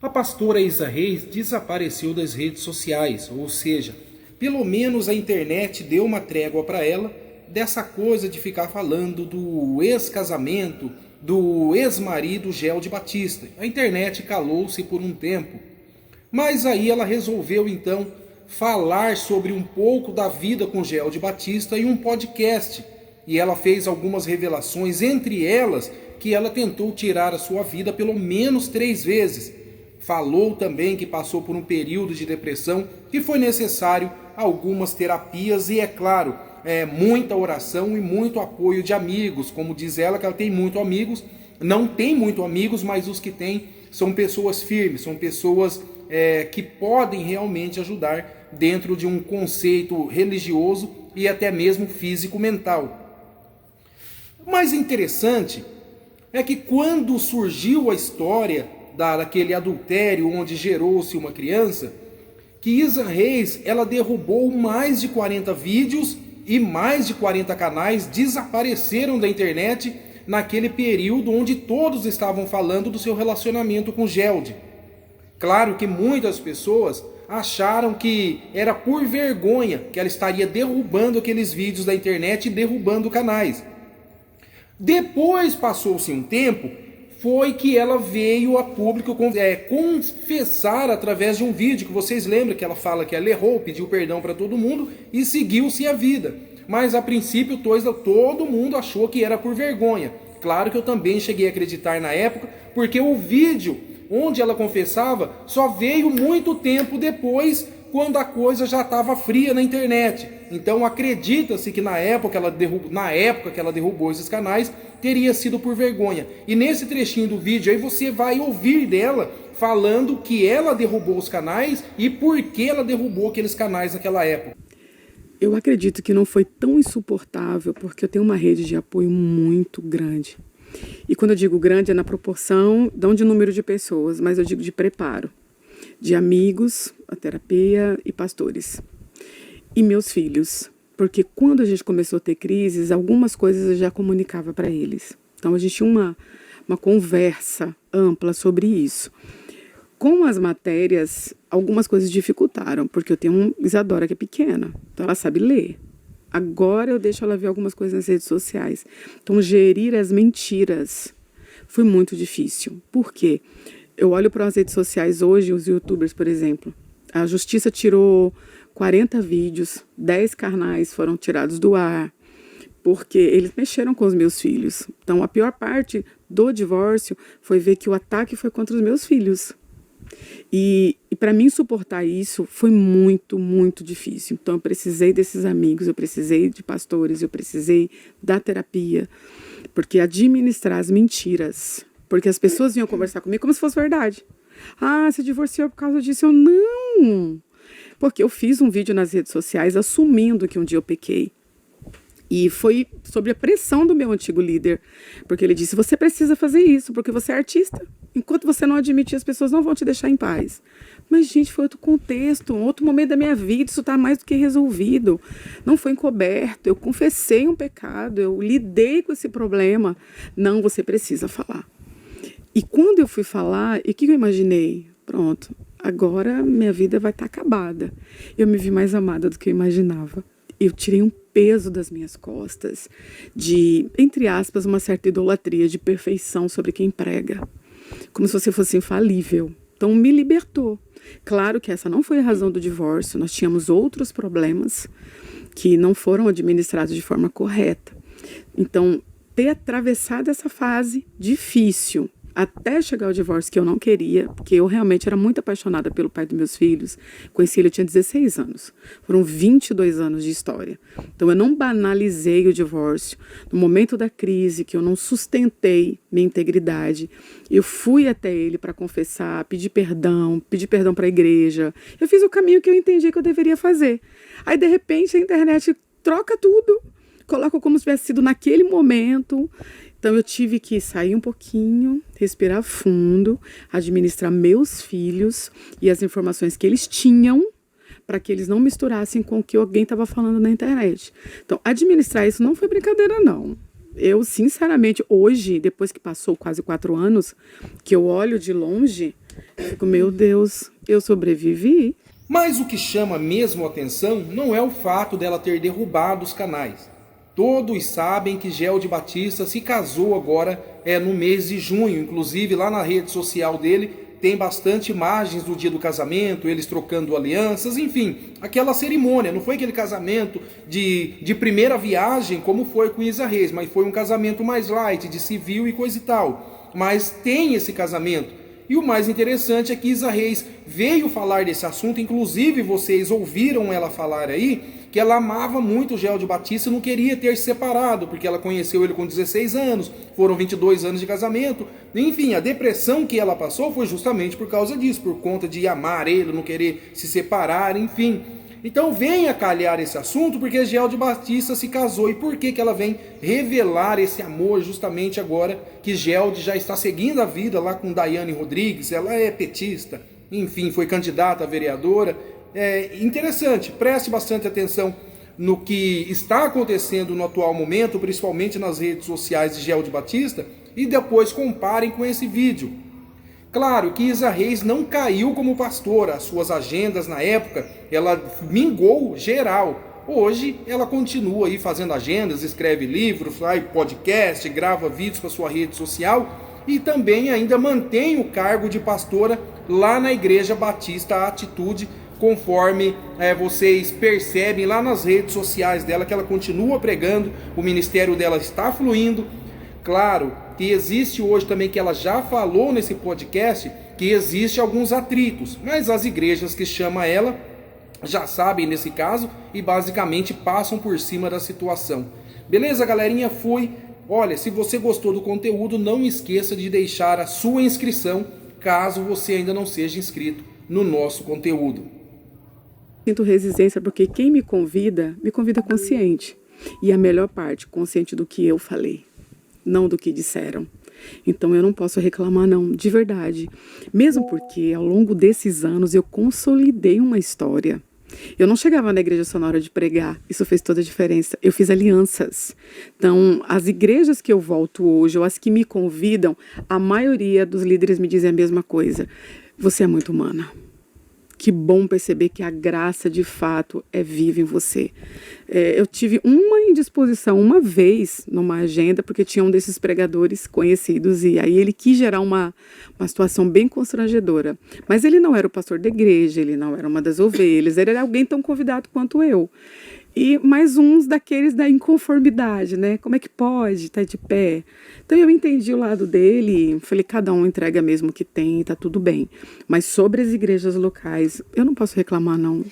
A pastora Isa Reis desapareceu das redes sociais, ou seja, pelo menos a internet deu uma trégua para ela dessa coisa de ficar falando do ex-casamento, do ex-marido Gelde Batista. A internet calou-se por um tempo, mas aí ela resolveu então falar sobre um pouco da vida com Gelde Batista em um podcast. E ela fez algumas revelações, entre elas que ela tentou tirar a sua vida pelo menos 3 vezes. Falou também que passou por um período de depressão, que foi necessário algumas terapias e, é claro, muita oração e muito apoio de amigos. Como diz ela, que ela tem muitos amigos, não tem muitos amigos, mas os que tem são pessoas firmes, são pessoas que podem realmente ajudar dentro de um conceito religioso e até mesmo físico-mental. O mais interessante é que quando surgiu a história daquele adultério onde gerou-se uma criança, que Isa Reis, ela derrubou mais de 40 vídeos e mais de 40 canais desapareceram da internet naquele período onde todos estavam falando do seu relacionamento com Gelde. Claro que muitas pessoas acharam que era por vergonha que ela estaria derrubando aqueles vídeos da internet e derrubando canais. Depois passou-se um tempo, foi que ela veio a público confessar através de um vídeo, que vocês lembram que ela fala que ela errou, pediu perdão para todo mundo e seguiu-se a vida. Mas a princípio todo mundo achou que era por vergonha. Claro que eu também cheguei a acreditar na época, porque o vídeo onde ela confessava só veio muito tempo depois, quando a coisa já estava fria na internet. Então acredita-se que na época que ela derrubou esses canais, teria sido por vergonha. E nesse trechinho do vídeo aí você vai ouvir dela falando que ela derrubou os canais e por que ela derrubou aqueles canais naquela época. Eu acredito que não foi tão insuportável, porque eu tenho uma rede de apoio muito grande. E quando eu digo grande é na proporção, não de número de pessoas, mas eu digo de preparo. De amigos, a terapia e pastores. E meus filhos. Porque quando a gente começou a ter crises, algumas coisas eu já comunicava para eles. Então a gente tinha uma conversa ampla sobre isso. Com as matérias, algumas coisas dificultaram, porque eu tenho uma Isadora que é pequena, então ela sabe ler. Agora eu deixo ela ver algumas coisas nas redes sociais. Então gerir as mentiras foi muito difícil. Por quê? Eu olho para as redes sociais hoje, os youtubers, por exemplo. A justiça tirou 40 vídeos, 10 canais foram tirados do ar, porque eles mexeram com os meus filhos. Então a pior parte do divórcio foi ver que o ataque foi contra os meus filhos. E para mim suportar isso foi muito, muito difícil. Então eu precisei desses amigos, eu precisei de pastores, eu precisei da terapia, porque administrar as mentiras, porque as pessoas vinham conversar comigo como se fosse verdade. Ah, você divorciou por causa disso? Eu não. Porque eu fiz um vídeo nas redes sociais assumindo que um dia eu pequei. E foi sobre a pressão do meu antigo líder, porque ele disse, você precisa fazer isso, porque você é artista. Enquanto você não admitir, as pessoas não vão te deixar em paz. Mas, gente, foi outro contexto, outro momento da minha vida, isso está mais do que resolvido. Não foi encoberto, eu confessei um pecado, eu lidei com esse problema. Não, você precisa falar. E quando eu fui falar, e o que eu imaginei? Pronto, agora minha vida vai estar acabada. Eu me vi mais amada do que eu imaginava. Eu tirei um peso das minhas costas de, entre aspas, uma certa idolatria de perfeição sobre quem prega. Como se você fosse infalível. Então me libertou. Claro que essa não foi a razão do divórcio. Nós tínhamos outros problemas que não foram administrados de forma correta. Então, ter atravessado essa fase difícil até chegar ao divórcio, que eu não queria, porque eu realmente era muito apaixonada pelo pai dos meus filhos. Conheci ele, eu tinha 16 anos. Foram 22 anos de história. Então eu não banalizei o divórcio. No momento da crise, que eu não sustentei minha integridade, eu fui até ele para confessar, pedir perdão para a igreja. Eu fiz o caminho que eu entendi que eu deveria fazer. Aí, de repente, a internet troca tudo, coloca como se tivesse sido naquele momento. Então eu tive que sair um pouquinho, respirar fundo, administrar meus filhos e as informações que eles tinham para que eles não misturassem com o que alguém estava falando na internet. Então administrar isso não foi brincadeira, não. Eu, sinceramente, hoje, depois que passou quase 4 anos, que eu olho de longe, eu fico, meu Deus, eu sobrevivi. Mas o que chama mesmo a atenção não é o fato dela ter derrubado os canais. Todos sabem que Gelde Batista se casou agora no mês de junho. Inclusive lá na rede social dele tem bastante imagens do dia do casamento, eles trocando alianças, enfim, aquela cerimônia. Não foi aquele casamento de primeira viagem como foi com Isa Reis, mas foi um casamento mais light, de civil e coisa e tal. Mas tem esse casamento. E o mais interessante é que Isa Reis veio falar desse assunto, inclusive vocês ouviram ela falar aí, que ela amava muito o Gelde Batista e não queria ter se separado, porque ela conheceu ele com 16 anos, foram 22 anos de casamento, enfim, a depressão que ela passou foi justamente por causa disso, por conta de amar ele, não querer se separar, enfim. Então vem a calhar esse assunto porque Gelde Batista se casou. E por que ela vem revelar esse amor justamente agora que Gelde já está seguindo a vida lá com Daiane Rodrigues? Ela é petista, enfim, foi candidata a vereadora. É interessante, preste bastante atenção no que está acontecendo no atual momento, principalmente nas redes sociais de Gelde Batista, e depois comparem com esse vídeo. Claro que Isa Reis não caiu como pastora, as suas agendas na época, ela mingou geral. Hoje ela continua aí fazendo agendas, escreve livros, faz podcast, grava vídeos para sua rede social e também ainda mantém o cargo de pastora lá na Igreja Batista Atitude, conforme vocês percebem lá nas redes sociais dela, que ela continua pregando, o ministério dela está fluindo. Claro que existe hoje também, que ela já falou nesse podcast, que existe alguns atritos, mas as igrejas que chamam ela já sabem nesse caso e basicamente passam por cima da situação. Beleza, galerinha? Fui. Olha, se você gostou do conteúdo, não esqueça de deixar a sua inscrição, caso você ainda não seja inscrito no nosso conteúdo. Sinto resistência porque quem me convida consciente. E a melhor parte, consciente do que eu falei, não do que disseram. Então eu não posso reclamar não, de verdade. Mesmo porque ao longo desses anos eu consolidei uma história. Eu não chegava na igreja só na hora de pregar, isso fez toda a diferença. Eu fiz alianças. Então, as igrejas que eu volto hoje, ou as que me convidam, a maioria dos líderes me dizem a mesma coisa. Você é muito humana. Que bom perceber que a graça de fato é viva em você. Eu tive uma indisposição uma vez numa agenda, porque tinha um desses pregadores conhecidos, e aí ele quis gerar uma situação bem constrangedora. Mas ele não era o pastor da igreja, ele não era uma das ovelhas, ele era alguém tão convidado quanto eu. E mais uns daqueles da inconformidade, né? Como é que pode estar de pé? Então eu entendi o lado dele, falei, cada um entrega mesmo o que tem, tá tudo bem. Mas sobre as igrejas locais, eu não posso reclamar não.